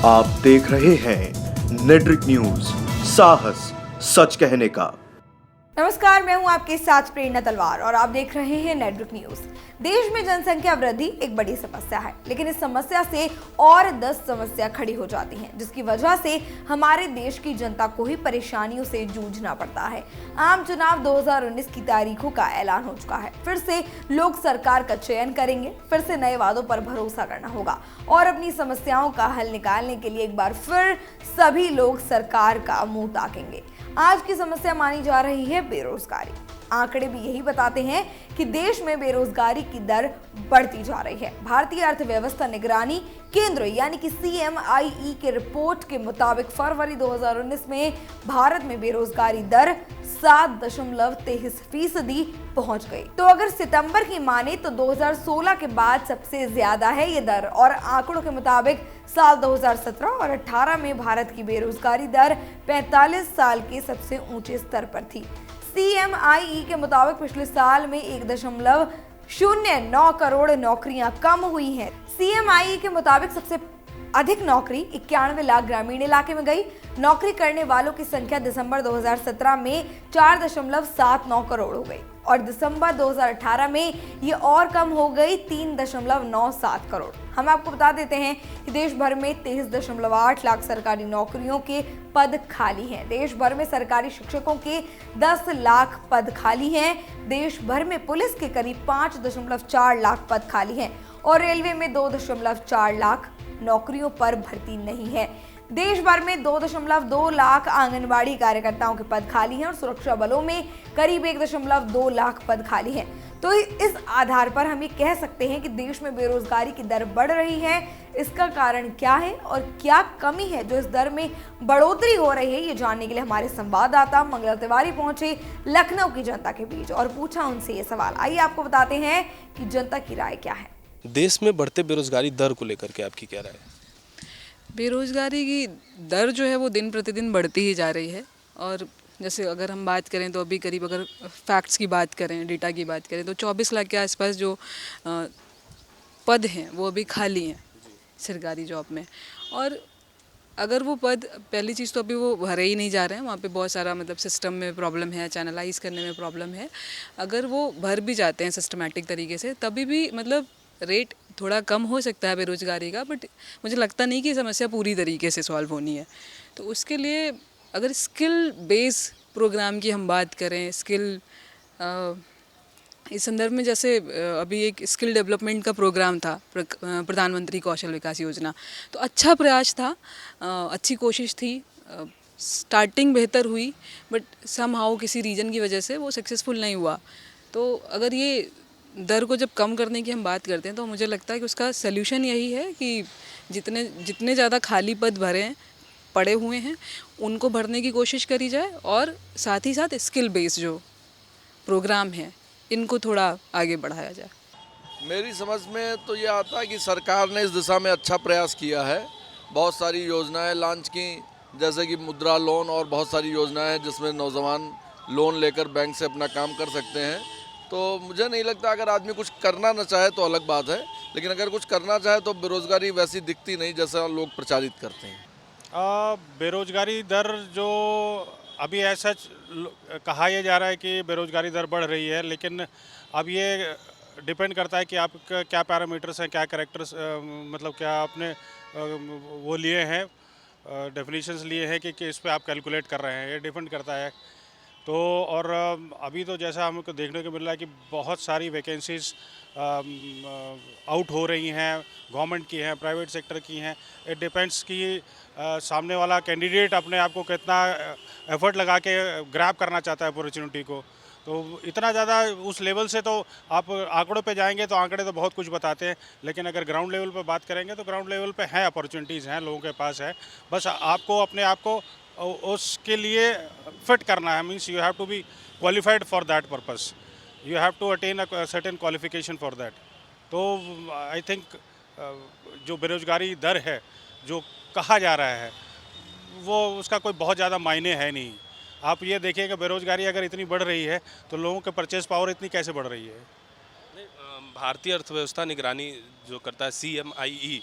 आप देख रहे हैं नेट्रिक न्यूज, साहस सच कहने का। नमस्कार, मैं हूं आपके साथ प्रेरणा तलवार और आप देख रहे हैं नेट्रिक न्यूज। देश में जनसंख्या वृद्धि एक बड़ी समस्या है, लेकिन इस समस्या से और 10 समस्या खड़ी हो जाती हैं, जिसकी वजह से हमारे देश की जनता को ही परेशानियों से जूझना पड़ता है। आम चुनाव 2019 की तारीखों का ऐलान हो चुका है। फिर से लोग सरकार का चयन करेंगे, फिर से नए वादों पर भरोसा करना होगा और अपनी समस्याओं का हल निकालने के लिए एक बार फिर सभी लोग सरकार का मुंह ताकेंगे। आज की समस्या मानी जा रही है बेरोजगारी। आंकड़े भी यही बताते हैं कि देश में बेरोजगारी की दर बढ़ती जा रही है। भारतीय अर्थव्यवस्था निगरानी केंद्र यानी कि CMIE के रिपोर्ट के मुताबिक फरवरी 2019 में भारत में बेरोजगारी दर 7.23% पहुंच गई। तो अगर सितंबर की माने तो 2016 के बाद सबसे ज्यादा है ये दर, और आंकड़ों के मुताबिक साल 2017 और 18 में भारत की बेरोजगारी दर 45 साल के सबसे ऊंचे स्तर पर थी। CMIE के मुताबिक पिछले साल में 1.09 करोड़ नौकरियां कम हुई हैं। CMIE के मुताबिक सबसे अधिक नौकरी 91 लाख ग्रामीण इलाके में गई। नौकरी करने वालों की संख्या दिसंबर 2017 में 4.79 करोड़ हो गई और दिसंबर 2018 में ये और कम हो गई 3.97 करोड़। हम आपको बता देते हैं कि देश भर में 23.8 लाख सरकारी नौकरियों के पद खाली हैं। देश भर में सरकारी शिक्षकों के 10 लाख पद खाली हैं। देश भर में पुलिस के करीब 5.4 लाख पद खाली हैं और रेलवे में 2.4 लाख नौकरियों पर भर्ती नहीं है। देश भर में 2.2 लाख आंगनबाड़ी कार्यकर्ताओं के पद खाली हैं और सुरक्षा बलों में करीब 1.2 लाख पद खाली हैं। तो इस आधार पर हम ये कह सकते हैं कि देश में बेरोजगारी की दर बढ़ रही है। इसका कारण क्या है और क्या कमी है जो इस दर में बढ़ोतरी हो रही है, ये जानने के लिए हमारे संवाददाता मंगला तिवारी पहुंचे लखनऊ की जनता के बीच और पूछा उनसे ये सवाल। आइए आपको बताते हैं कि जनता की राय क्या है। देश में बढ़ते बेरोजगारी दर को लेकर के आपकी क्या राय है? बेरोज़गारी की दर जो है वो दिन प्रतिदिन बढ़ती ही जा रही है। और जैसे अगर हम बात करें तो अभी करीब अगर फैक्ट्स की बात करें, डेटा की बात करें तो 24 लाख के आसपास जो पद हैं वो अभी खाली हैं सरकारी जॉब में। और अगर वो पद, पहली चीज़ तो अभी वो भरे ही नहीं जा रहे हैं, वहाँ पे बहुत सारा मतलब सिस्टम में प्रॉब्लम है, चैनलाइज करने में प्रॉब्लम है। अगर वो भर भी जाते हैं सिस्टमेटिक तरीके से तभी भी मतलब रेट थोड़ा कम हो सकता है बेरोजगारी का, बट मुझे लगता नहीं कि समस्या पूरी तरीके से सॉल्व होनी है। तो उसके लिए अगर स्किल बेस प्रोग्राम की हम बात करें, स्किल इस संदर्भ में जैसे अभी एक स्किल डेवलपमेंट का प्रोग्राम था, प्रधानमंत्री कौशल विकास योजना, तो अच्छा प्रयास था, अच्छी कोशिश थी, स्टार्टिंग बेहतर हुई, बट समहाउ किसी रीजन की वजह से वो सक्सेसफुल नहीं हुआ। तो अगर ये दर को जब कम करने की हम बात करते हैं तो मुझे लगता है कि उसका सल्यूशन यही है कि जितने ज़्यादा खाली पद भरे हैं, पड़े हुए हैं, उनको भरने की कोशिश करी जाए और साथ ही साथ स्किल बेस्ड जो प्रोग्राम है इनको थोड़ा आगे बढ़ाया जाए। मेरी समझ में तो ये आता है कि सरकार ने इस दिशा में अच्छा प्रयास किया है। बहुत सारी योजनाएं लॉन्च की, जैसे कि मुद्रा लोन और बहुत सारी योजनाएं हैं जिसमें नौजवान लोन लेकर बैंक से अपना काम कर सकते हैं। तो मुझे नहीं लगता, अगर आदमी कुछ करना न चाहे तो अलग बात है, लेकिन अगर कुछ करना चाहे तो बेरोजगारी वैसी दिखती नहीं जैसा लोग प्रचारित करते हैं। बेरोजगारी दर जो अभी ऐसा कहा यह जा रहा है कि बेरोजगारी दर बढ़ रही है, लेकिन अब ये डिपेंड करता है कि आप क्या पैरामीटर्स हैं, क्या कैरेक्टर्स, मतलब क्या आपने वो लिए हैं, डेफिनेशंस लिए हैं कि इस पे आप कैलकुलेट कर रहे हैं, ये डिपेंड करता है। तो और अभी तो जैसा हमको देखने को मिल रहा है कि बहुत सारी वैकेंसीज आउट हो रही हैं, गवर्नमेंट की हैं, प्राइवेट सेक्टर की हैं। इट डिपेंड्स कि सामने वाला कैंडिडेट अपने आप को कितना एफर्ट लगा के ग्रैब करना चाहता है अपॉर्चुनिटी को। तो इतना ज़्यादा उस लेवल से तो आप आंकड़ों पे जाएंगे तो आंकड़े तो बहुत कुछ बताते हैं, लेकिन अगर ग्राउंड लेवल पे बात करेंगे तो ग्राउंड लेवल पे है, अपॉर्चुनिटीज़ हैं, लोगों के पास है। बस आपको अपने आप को उसके लिए फिट करना है। Means you have to be qualified for that purpose, you have to attain a certain qualification for that. तो आई थिंक जो बेरोजगारी दर है जो कहा जा रहा है वो उसका कोई बहुत ज़्यादा मायने है नहीं। आप ये देखिए कि बेरोजगारी अगर इतनी बढ़ रही है तो लोगों के परचेज पावर इतनी कैसे बढ़ रही है। भारतीय अर्थव्यवस्था निगरानी जो करता है CMIE,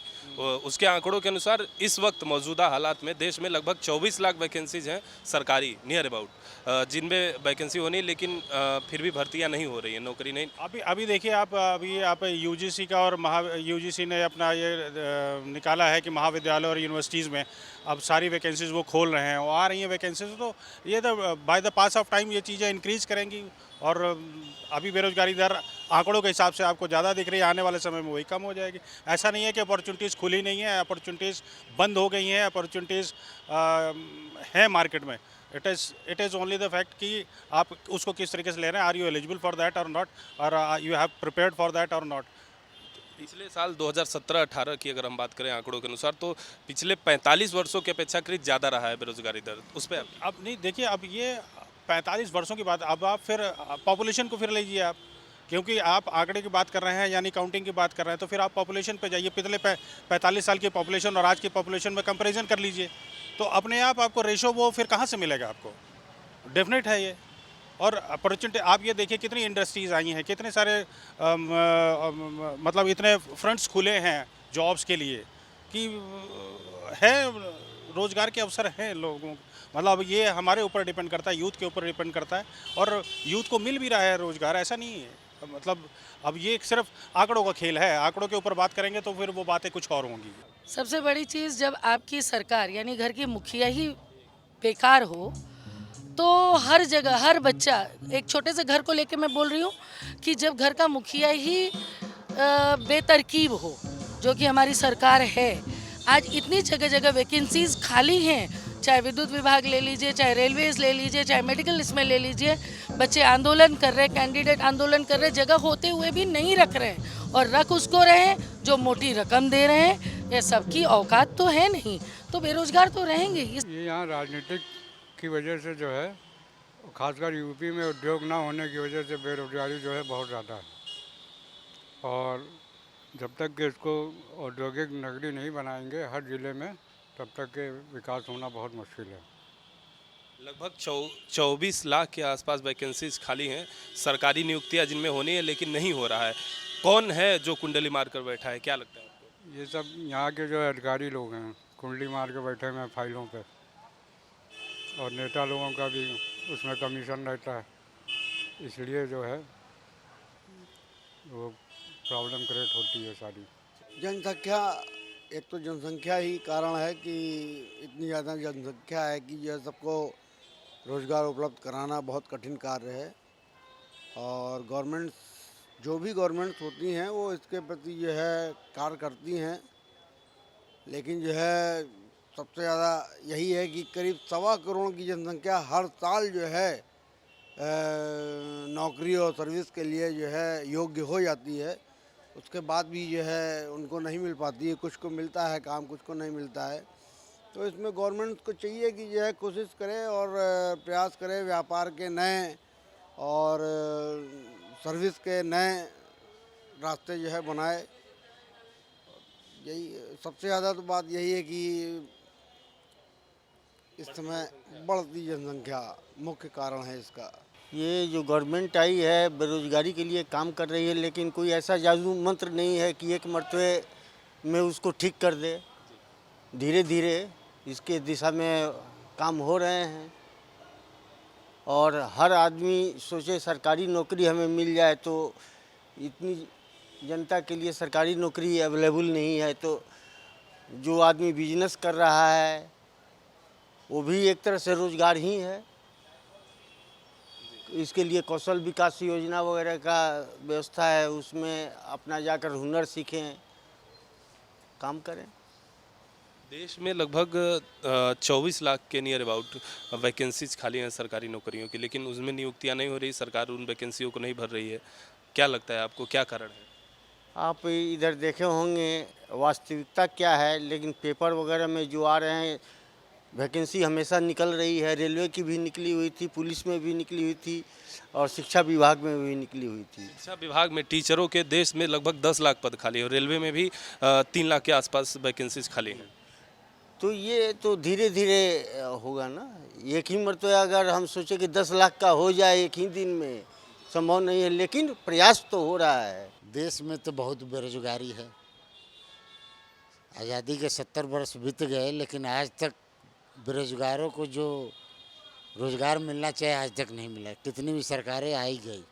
उसके आंकड़ों के अनुसार इस वक्त मौजूदा हालात में देश में लगभग 24 लाख वैकेंसीज हैं सरकारी नियर अबाउट, जिनमें वैकेंसी होनी है, लेकिन फिर भी भर्तियां नहीं हो रही हैं, नौकरी नहीं। अभी देखिए आप यूजीसी का और यूजीसी ने अपना ये निकाला है कि महाविद्यालय और यूनिवर्सिटीज़ में अब सारी वैकेंसीज वो खोल रहे हैं और आ रही हैं वैकेंसीज, तो ये तो by the pass of time ये चीज़ें इंक्रीज करेंगी। और अभी बेरोजगारी दर आंकड़ों के हिसाब से आपको ज़्यादा दिख रही है, आने वाले समय में वही कम हो जाएगी। ऐसा नहीं है कि अपॉर्चुनिटीज़ खुली नहीं है, अपॉर्चुनिटीज़ बंद हो गई हैं, अपॉर्चुनिटीज़ हैं मार्केट में। It is only the fact कि आप उसको किस तरीके से ले रहे हैं, are you eligible for that और नॉट, और you have prepared for that और नॉट। पिछले साल 2017-18 की अगर हम बात करें आंकड़ों के अनुसार, तो पिछले 45 वर्षों के अपेक्षाकृत ज़्यादा रहा है बेरोजगारी दर। उस पर अब नहीं देखिए, अब ये 45 वर्षों की बात, अब आप फिर पॉपुलेशन को फिर लीजिए आप, क्योंकि आप आंकड़े की बात कर रहे हैं यानी काउंटिंग की बात कर रहे हैं, तो फिर आप पॉपुलेशन पे जाइए, पिछले 45 साल की पॉपुलेशन और आज की पॉपुलेशन में कंपैरिजन कर लीजिए, तो अपने आप आपको रेशो वो फिर कहाँ से मिलेगा आपको, डेफिनेट है ये। और अपॉर्चुनिटी आप ये देखिए कितनी इंडस्ट्रीज़ आई हैं, कितने सारे मतलब इतने फ्रंट्स खुले हैं जॉब्स के लिए कि है, रोज़गार के अवसर हैं लोगों, मतलब ये हमारे ऊपर डिपेंड करता है, यूथ के ऊपर डिपेंड करता है, और यूथ को मिल भी रहा है रोज़गार, ऐसा नहीं है। मतलब अब ये सिर्फ आंकड़ों का खेल है, आंकड़ों के ऊपर बात करेंगे तो फिर वो बातें कुछ और होंगी। सबसे बड़ी चीज़, जब आपकी सरकार यानी घर की मुखिया ही बेकार हो तो हर जगह हर बच्चा, एक छोटे से घर को लेके मैं बोल रही हूँ कि जब घर का मुखिया ही बेतरकीब हो, जो कि हमारी सरकार है, आज इतनी जगह जगह वैकेंसीज खाली हैं, चाहे विद्युत विभाग ले लीजिए, चाहे रेलवेज ले लीजिए, चाहे मेडिकल इसमें ले लीजिए, बच्चे आंदोलन कर रहे हैं, कैंडिडेट आंदोलन कर रहे हैं, जगह होते हुए भी नहीं रख रहे हैं, और रख उसको रहे हैं जो मोटी रकम दे रहे हैं। ये सबकी औकात तो है नहीं, तो बेरोजगार तो रहेंगे ही। ये यहाँ राजनीतिक की वजह से जो है, खासकर यूपी में उद्योग ना होने की वजह से बेरोजगारी जो है बहुत ज़्यादा है, और जब तक कि इसको औद्योगिक नगरी नहीं बनाएंगे हर ज़िले में, तब तक के विकास होना बहुत मुश्किल है। लगभग 24 लाख के आसपास वैकेंसीज खाली हैं, सरकारी नियुक्तियां जिनमें होनी है लेकिन नहीं हो रहा है। कौन है जो कुंडली मार कर बैठा है, क्या लगता है आपको? ये सब यहाँ के जो अधिकारी लोग हैं, कुंडली मार के बैठे हुए हैं फाइलों पे, और नेता लोगों का भी उसमें कमीशन रहता है, इसलिए जो है वो प्रॉब्लम क्रिएट होती है सारी। जनसंख्या, एक तो जनसंख्या ही कारण है कि इतनी ज़्यादा जनसंख्या है कि यह सबको रोज़गार उपलब्ध कराना बहुत कठिन कार्य है, और गवर्नमेंट्स, जो भी गवर्नमेंट्स होती हैं वो इसके प्रति जो है कार्य करती हैं, लेकिन जो है सबसे ज़्यादा यही है कि करीब 1.25 करोड़ की जनसंख्या हर साल जो है नौकरी और सर्विस के लिए जो है योग्य हो जाती है, उसके बाद भी जो है उनको नहीं मिल पाती है, कुछ को मिलता है काम, कुछ को नहीं मिलता है। तो इसमें गवर्नमेंट को चाहिए कि जो है कोशिश करे और प्रयास करे, व्यापार के नए और सर्विस के नए रास्ते जो है बनाए। यही सबसे ज़्यादा तो बात यही है कि इस समय बढ़ती जनसंख्या मुख्य कारण है इसका। ये जो गवर्नमेंट आई है बेरोजगारी के लिए काम कर रही है, लेकिन कोई ऐसा जादू मंत्र नहीं है कि एक मरतबे में उसको ठीक कर दे। धीरे धीरे इसके दिशा में काम हो रहे हैं, और हर आदमी सोचे सरकारी नौकरी हमें मिल जाए, तो इतनी जनता के लिए सरकारी नौकरी अवेलेबल नहीं है, तो जो आदमी बिजनेस कर रहा है वो भी एक तरह से रोजगार ही है। इसके लिए कौशल विकास योजना वगैरह का व्यवस्था है, उसमें अपना जाकर हुनर सीखें, काम करें। देश में लगभग 24 लाख के नियर अबाउट वैकेंसीज खाली हैं सरकारी नौकरियों की, लेकिन उसमें नियुक्तियां नहीं हो रही, सरकार उन वैकेंसियों को नहीं भर रही है। क्या लगता है आपको, क्या कारण है? आप इधर देखे होंगे वास्तविकता क्या है, लेकिन पेपर वगैरह में जो आ रहे हैं वैकेंसी हमेशा निकल रही है। रेलवे की भी निकली हुई थी, पुलिस में भी निकली हुई थी, और शिक्षा विभाग में भी निकली हुई थी। शिक्षा विभाग में टीचरों के देश में लगभग 10 लाख पद खाली है, और रेलवे में भी 3 लाख के आसपास वैकेंसीज खाली हैं। तो ये तो धीरे धीरे होगा ना। एक ही मरतबा अगर हम सोचे कि 10 लाख का हो जाए एक ही दिन में, संभव नहीं है, लेकिन प्रयास तो हो रहा है। देश में तो बहुत बेरोजगारी है। आज़ादी के 70 वर्ष बीत गए, लेकिन आज तक बेरोजगारों को जो रोज़गार मिलना चाहिए आज तक नहीं मिला। कितनी भी सरकारें आई गई,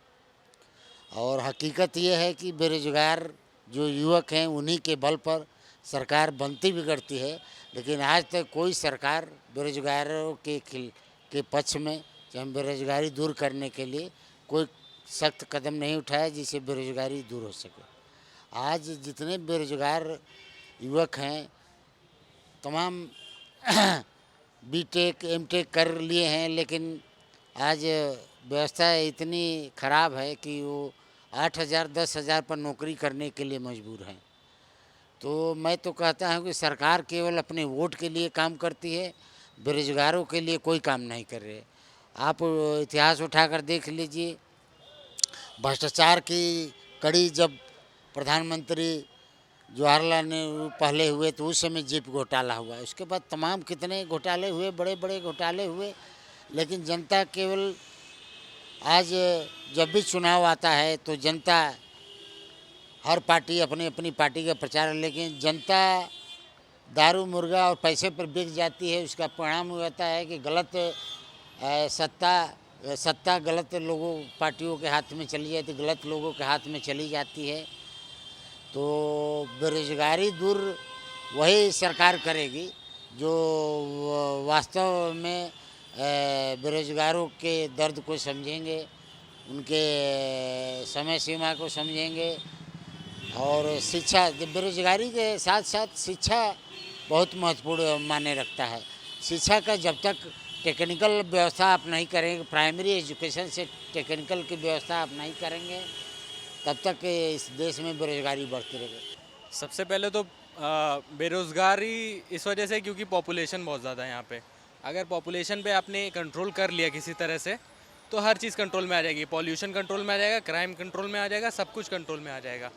और हकीकत ये है कि बेरोजगार जो युवक हैं उन्हीं के बल पर सरकार बनती बिगड़ती है, लेकिन आज तक कोई सरकार बेरोजगारों के पक्ष में हम बेरोजगारी दूर करने के लिए कोई सख्त कदम नहीं उठाया जिससे बेरोजगारी दूर हो सके। आज जितने बेरोजगार युवक हैं तमाम बीटेक एमटेक कर लिए हैं, लेकिन आज व्यवस्था इतनी ख़राब है कि वो 8,000 10,000 पर नौकरी करने के लिए मजबूर हैं। तो मैं तो कहता हूँ कि सरकार केवल अपने वोट के लिए काम करती है, बेरोजगारों के लिए कोई काम नहीं कर रहे। आप इतिहास उठाकर देख लीजिए, भ्रष्टाचार की कड़ी जब प्रधानमंत्री जवाहरलाल नेहरू पहले हुए तो उस समय जीप घोटाला हुआ, उसके बाद तमाम कितने घोटाले हुए, बड़े बड़े घोटाले हुए, लेकिन जनता केवल आज जब भी चुनाव आता है तो जनता हर पार्टी अपनी अपनी पार्टी का प्रचार, लेकिन जनता दारू मुर्गा और पैसे पर बिक जाती है। उसका परिणाम होता है कि गलत सत्ता गलत लोगों पार्टियों के हाथ में चली जाती, गलत लोगों के हाथ में चली जाती है। तो बेरोजगारी दूर वही सरकार करेगी जो वास्तव में बेरोजगारों के दर्द को समझेंगे, उनके समय सीमा को समझेंगे। और शिक्षा, बेरोजगारी के साथ साथ शिक्षा बहुत महत्वपूर्ण मायने रखता है। शिक्षा का जब तक टेक्निकल व्यवस्था आप नहीं करेंगे, प्राइमरी एजुकेशन से टेक्निकल की व्यवस्था आप नहीं करेंगे, तब तक इस देश में बेरोजगारी बढ़ती रहेगी। सबसे पहले तो बेरोज़गारी इस वजह से क्योंकि पॉपुलेशन बहुत ज़्यादा है यहाँ पे। अगर पॉपुलेशन पे आपने कंट्रोल कर लिया किसी तरह से तो हर चीज़ कंट्रोल में आ जाएगी। पॉल्यूशन कंट्रोल में आ जाएगा, क्राइम कंट्रोल में आ जाएगा, सब कुछ कंट्रोल में आ जाएगा।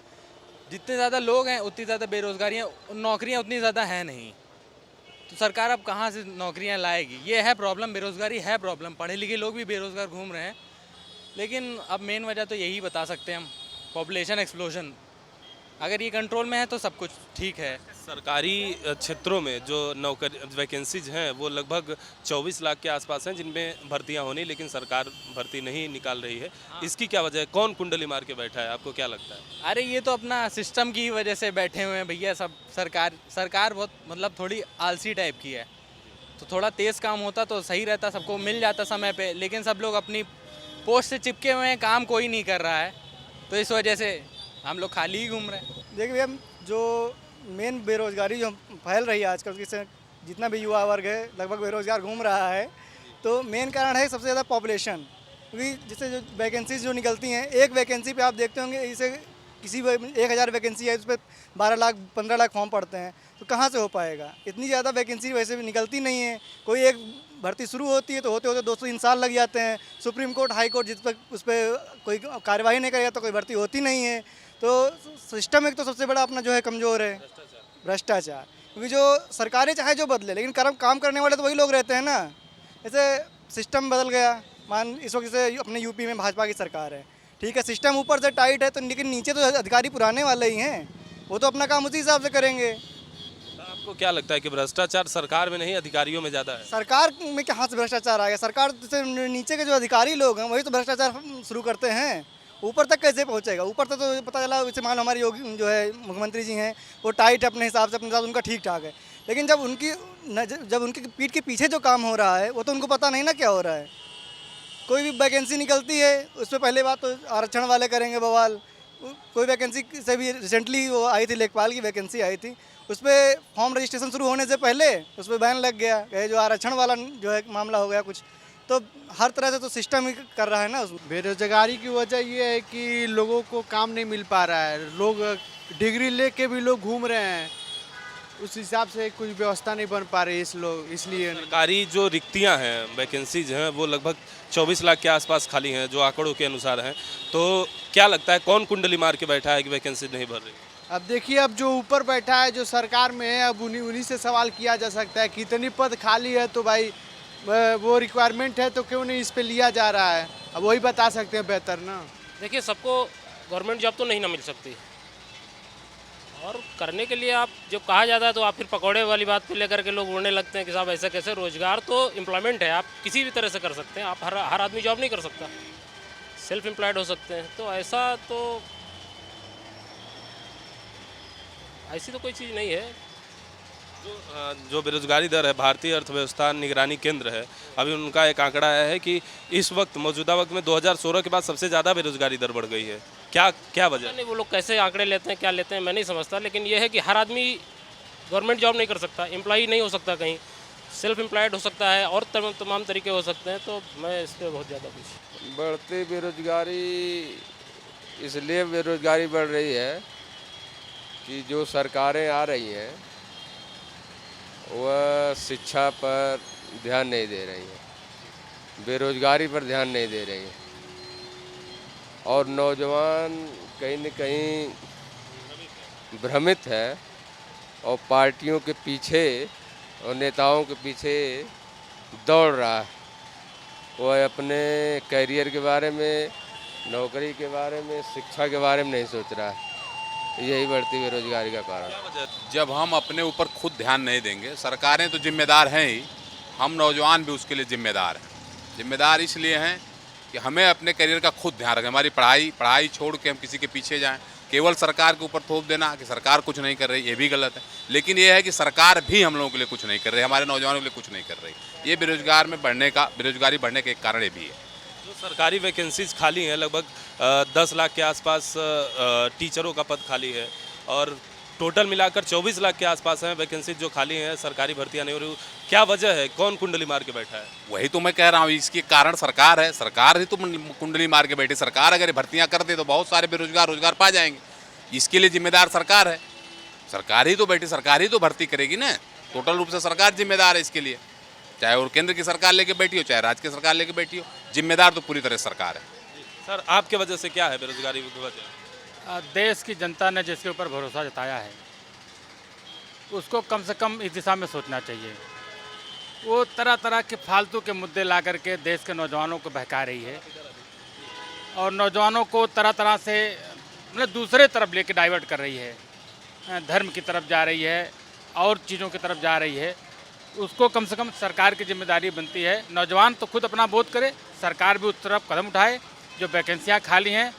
जितने ज़्यादा लोग हैं उतनी ज़्यादा बेरोज़गारी है, नौकरियाँ उतनी ज़्यादा हैं नहीं, तो सरकार अब कहाँ से नौकरियाँ लाएगी? ये है प्रॉब्लम, बेरोज़गारी है प्रॉब्लम। पढ़े लिखे लोग भी बेरोज़गार घूम रहे हैं, लेकिन अब मेन वजह तो यही बता सकते हैं हम, पॉपुलेशन एक्सप्लोजन। अगर ये कंट्रोल में है तो सब कुछ ठीक है। सरकारी क्षेत्रों में जो नौकरी वैकेंसीज हैं वो लगभग 24 लाख के आसपास हैं, जिनमें भर्तियां होनी, लेकिन सरकार भर्ती नहीं निकाल रही है। इसकी क्या वजह है? कौन कुंडली मार के बैठा है, आपको क्या लगता है? अरे ये तो अपना सिस्टम की वजह से बैठे हुए हैं भैया सब। सरकार बहुत मतलब थोड़ी आलसी टाइप की है, तो थोड़ा तेज़ काम होता तो सही रहता, सबको मिल जाता समय पे, लेकिन सब लोग अपनी पोस्ट से चिपके हुए हैं, काम कोई नहीं कर रहा है, तो इस वजह से हम लोग खाली ही घूम रहे हैं। देखिए भैया, जो मेन बेरोज़गारी जो फैल रही है आजकल की, जितना भी युवा वर्ग है लगभग बेरोज़गार घूम रहा है, तो मेन कारण है सबसे ज़्यादा पॉपुलेशन। क्योंकि जिससे जो वैकेंसीज जो निकलती हैं, एक वैकेंसी पे आप देखते होंगे, इसे किसी 1000 वैकेंसी है, उस पर 12 लाख 15 लाख फॉर्म पड़ते हैं, तो कहाँ से हो पाएगा? इतनी ज़्यादा वैकेंसी वैसे भी निकलती नहीं है। कोई एक भर्ती शुरू होती है तो होते होते 2-3 साल लग जाते हैं। सुप्रीम कोर्ट, हाई कोर्ट जिस पर उस पर कोई कार्रवाई नहीं करेगा तो कोई भर्ती होती नहीं है। तो सिस्टम एक तो सबसे बड़ा अपना जो है कमज़ोर है, भ्रष्टाचार। क्योंकि जो सरकारें चाहे जो बदले, लेकिन काम करने वाले तो वही लोग रहते हैं ना। जैसे सिस्टम बदल गया, मान इस वक्त से अपने यूपी में भाजपा की सरकार है, ठीक है, सिस्टम ऊपर से टाइट है, तो लेकिन नीचे तो अधिकारी पुराने वाले ही हैं, वो तो अपना काम उसी हिसाब से करेंगे। आपको क्या लगता है कि भ्रष्टाचार सरकार में नहीं अधिकारियों में ज़्यादा है? सरकार में कहाँ से भ्रष्टाचार आ गया? सरकार से नीचे के जो अधिकारी लोग हैं वही तो भ्रष्टाचार शुरू करते हैं। ऊपर तक कैसे पहुंचेगा? ऊपर तक तो पता चला, जैसे मान लो हमारे योगी जो है मुख्यमंत्री जी हैं, वो टाइट अपने हिसाब से, अपने साथ उनका ठीक ठाक है, लेकिन जब उनकी पीठ के पीछे जो काम हो रहा है वो तो उनको पता नहीं ना क्या हो रहा है। कोई भी वैकेंसी निकलती है उस पर पहले बात तो आरक्षण वाले करेंगे बवाल। कोई वैकेंसी से भी रिसेंटली वो आई थी, लेखपाल की वैकेंसी आई थी, उस पर फॉर्म रजिस्ट्रेशन शुरू होने से पहले उस पर बैन लग गया, जो आरक्षण वाला जो है मामला हो गया कुछ। तो हर तरह से तो सिस्टम ही कर रहा है ना उसमें। बेरोजगारी की वजह ये है कि लोगों को काम नहीं मिल पा रहा है, लोग डिग्री लेके भी लोग घूम रहे हैं, उस हिसाब से कुछ व्यवस्था नहीं बन पा रही इसलिए। सरकारी जो रिक्तियां हैं, वैकेंसीज हैं, वो लगभग 24 लाख के आसपास खाली हैं जो आंकड़ों के अनुसार हैं। तो क्या लगता है कौन कुंडली मार के बैठा है कि वैकेंसी नहीं भर रही? अब देखिए, अब जो ऊपर बैठा है, जो सरकार में है, अब उन्हीं से सवाल किया जा सकता है। कितनी पद खाली है तो भाई वो रिक्वायरमेंट है तो क्यों नहीं इस पे लिया जा रहा है। अब वही बता सकते हैं बेहतर ना। देखिए, सबको गवर्नमेंट जॉब तो नहीं ना मिल सकती, और करने के लिए आप जो कहा जाता है तो आप फिर पकौड़े वाली बात पे लेकर के लोग उड़ने लगते हैं कि साहब ऐसा कैसे। रोजगार तो एम्प्लॉयमेंट है, आप किसी भी तरह से कर सकते हैं। आप हर आदमी जॉब नहीं कर सकता, सेल्फ एम्प्लॉयड हो सकते हैं। तो ऐसी तो कोई चीज़ नहीं है। जो बेरोजगारी दर है, भारतीय अर्थव्यवस्था निगरानी केंद्र है, अभी उनका एक आंकड़ा आया है कि इस वक्त मौजूदा वक्त में 2016 के बाद सबसे ज़्यादा बेरोजगारी दर बढ़ गई है। क्या वजह? नहीं, वो लोग कैसे आंकड़े लेते हैं, क्या लेते हैं, मैं नहीं समझता। लेकिन ये है कि हर आदमी गवर्नमेंट जॉब नहीं कर सकता, एम्प्लॉई नहीं हो सकता, कहीं सेल्फ एम्प्लॉयड हो सकता है, और तमाम तरीके हो सकते हैं। तो मैं इस पर बहुत ज़्यादा कुछ। बढ़ती बेरोजगारी इसलिए बेरोजगारी बढ़ रही है कि जो सरकारें आ रही हैं वह शिक्षा पर ध्यान नहीं दे रही है, बेरोजगारी पर ध्यान नहीं दे रही है, और नौजवान कहीं न कहीं भ्रमित है और पार्टियों के पीछे और नेताओं के पीछे दौड़ रहा है। वह अपने करियर के बारे में, नौकरी के बारे में, शिक्षा के बारे में नहीं सोच रहा है। यही बढ़ती बेरोजगारी का कारण। जब हम अपने ऊपर खुद ध्यान नहीं देंगे, सरकारें तो जिम्मेदार हैं ही, हम नौजवान भी उसके लिए जिम्मेदार हैं। जिम्मेदार इसलिए हैं कि हमें अपने करियर का खुद ध्यान रखें। हमारी पढ़ाई छोड़ के हम किसी के पीछे जाएं, केवल सरकार के ऊपर थोप देना कि सरकार कुछ नहीं कर रही, ये भी गलत है। लेकिन ये है कि सरकार भी हम लोगों के लिए कुछ नहीं कर रही, हमारे नौजवानों के लिए कुछ नहीं कर रही। ये बेरोजगारी बढ़ने का एक कारण ये भी है। जो सरकारी वैकेंसीज खाली हैं, लगभग 10 लाख के आसपास टीचरों का पद खाली है, और टोटल मिलाकर 24 लाख के आसपास हैं वैकेंसी जो खाली हैं, सरकारी भर्तियां नहीं हो रही। क्या वजह है? कौन कुंडली मार के बैठा है? वही तो मैं कह रहा हूँ, इसके कारण सरकार है। सरकार ही तो कुंडली मार के बैठी। सरकार अगर भर्तियां कर दे तो बहुत सारे बेरोजगार रोजगार पा जाएंगे। इसके लिए जिम्मेदार सरकार है। सरकार ही तो बैठी, सरकार ही तो भर्ती करेगी ना। टोटल रूप से सरकार जिम्मेदार है इसके लिए, चाहे वो केंद्र की सरकार लेके बैठी हो, चाहे राज्य की सरकार लेके बैठी हो। जिम्मेदार तो पूरी तरह सरकार है। सर, आपके वजह से क्या है बेरोजगारी की वजह? देश की जनता ने जिसके ऊपर भरोसा जताया है उसको कम से कम इस दिशा में सोचना चाहिए। वो तरह तरह के फालतू के मुद्दे ला करके देश के नौजवानों को बहका रही है, और नौजवानों को तरह तरह से मतलब दूसरे तरफ लेके डाइवर्ट कर रही है। धर्म की तरफ जा रही है और चीज़ों की तरफ जा रही है। उसको कम से कम सरकार की जिम्मेदारी बनती है। नौजवान तो खुद अपना बोध करे, सरकार भी उस तरफ कदम उठाए। जो वैकेंसियाँ खाली हैं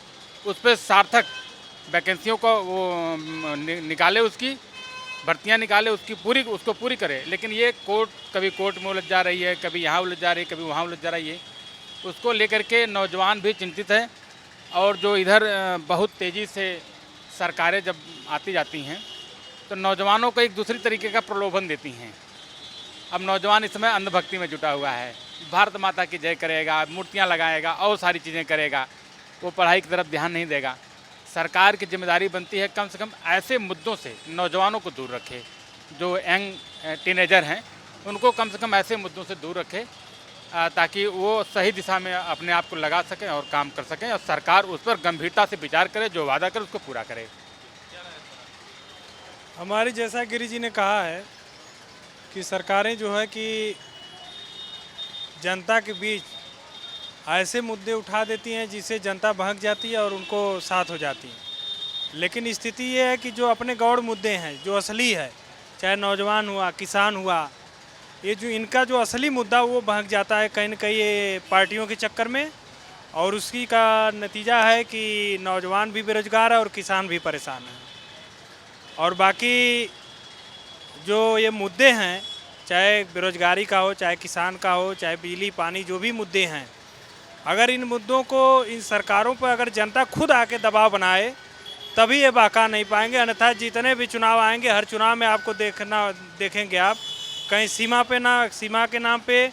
उस पर सार्थक वैकेंसियों को वो निकाले, उसकी भर्तियां निकाले, उसको पूरी करे। लेकिन ये कभी कोर्ट में उलझ जा रही है, कभी यहाँ उलझ जा रही है, कभी वहाँ उलझ जा रही है। उसको लेकर के नौजवान भी चिंतित है। और जो इधर बहुत तेज़ी से सरकारें जब आती जाती हैं तो नौजवानों को एक दूसरी तरीके का प्रलोभन देती हैं। अब नौजवान इस समय अंधभक्ति में जुटा हुआ है, भारत माता की जय करेगा, मूर्तियाँ लगाएगा और सारी चीज़ें करेगा, वो पढ़ाई की तरफ ध्यान नहीं देगा। सरकार की जिम्मेदारी बनती है कम से कम ऐसे मुद्दों से नौजवानों को दूर रखे। जो यंग टीनेजर हैं उनको कम से कम ऐसे मुद्दों से दूर रखे ताकि वो सही दिशा में अपने आप को लगा सकें और काम कर सकें, और सरकार उस पर गंभीरता से विचार करे, जो वादा करे उसको पूरा करे। हमारी जैसा गिरी जी ने कहा है कि सरकारें जो है कि जनता के बीच ऐसे मुद्दे उठा देती हैं जिससे जनता बहक जाती है और उनको साथ हो जाती है। लेकिन स्थिति ये है कि जो अपने गौड़ मुद्दे हैं, जो असली है, चाहे नौजवान हुआ, किसान हुआ, ये जो इनका जो असली मुद्दा वो बहक जाता है कहीं न कहीं ये पार्टियों के चक्कर में, और उसी का नतीजा है कि नौजवान भी बेरोजगार है और किसान भी परेशान है। और बाकी जो ये मुद्दे हैं, चाहे बेरोजगारी का हो, चाहे किसान का हो, चाहे बिजली पानी, जो भी मुद्दे हैं, अगर इन मुद्दों को इन सरकारों पर अगर जनता खुद आके दबाव बनाए तभी ये बाका नहीं पाएंगे। अन्यथा जितने भी चुनाव आएंगे, हर चुनाव में आपको देखेंगे आप कहीं सीमा के नाम पे,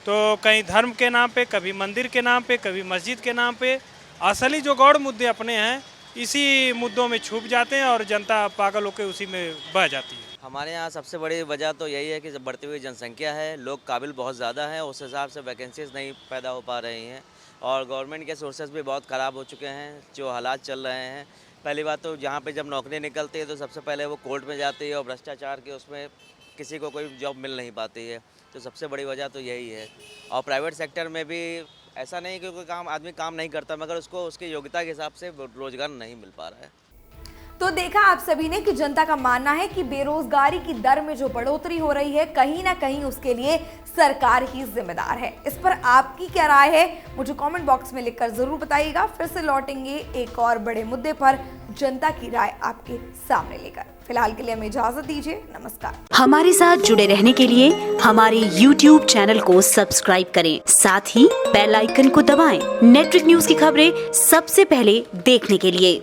तो कहीं धर्म के नाम पे, कभी मंदिर के नाम पे, कभी मस्जिद के नाम पे, असली जो गौड़ मुद्दे अपने हैं इसी मुद्दों में छुप जाते हैं और जनता पागल होकर उसी में बह जाती है। हमारे यहाँ सबसे बड़ी वजह तो यही है कि जब बढ़ती हुई जनसंख्या है, लोग काबिल बहुत ज़्यादा हैं, उस हिसाब से वैकेंसीज नहीं पैदा हो पा रही हैं, और गवर्नमेंट के सोर्सेज भी बहुत ख़राब हो चुके हैं। जो हालात चल रहे हैं, पहली बात तो जहाँ पे जब नौकरी निकलती है तो सबसे पहले वो कोर्ट में जाती है और भ्रष्टाचार के उसमें किसी को कोई जॉब मिल नहीं पाती है। तो सबसे बड़ी वजह तो यही है। और प्राइवेट सेक्टर में भी ऐसा नहीं कि कोई काम आदमी काम नहीं करता, मगर उसको उसकी योग्यता के हिसाब से रोजगार नहीं मिल पा रहा है। तो देखा आप सभी ने कि जनता का मानना है कि बेरोजगारी की दर में जो बढ़ोतरी हो रही है कहीं ना कहीं उसके लिए सरकार ही जिम्मेदार है। इस पर आपकी क्या राय है मुझे कमेंट बॉक्स में लिखकर जरूर बताइएगा। फिर से लौटेंगे एक और बड़े मुद्दे पर जनता की राय आपके सामने लेकर। फिलहाल के लिए हमें इजाजत दीजिए, नमस्कार। हमारे साथ जुड़े रहने के लिए हमारे YouTube चैनल को सब्सक्राइब करें, साथ ही बेल आइकन को दबाएं। नेट्रिक न्यूज की खबरें सबसे पहले देखने के लिए।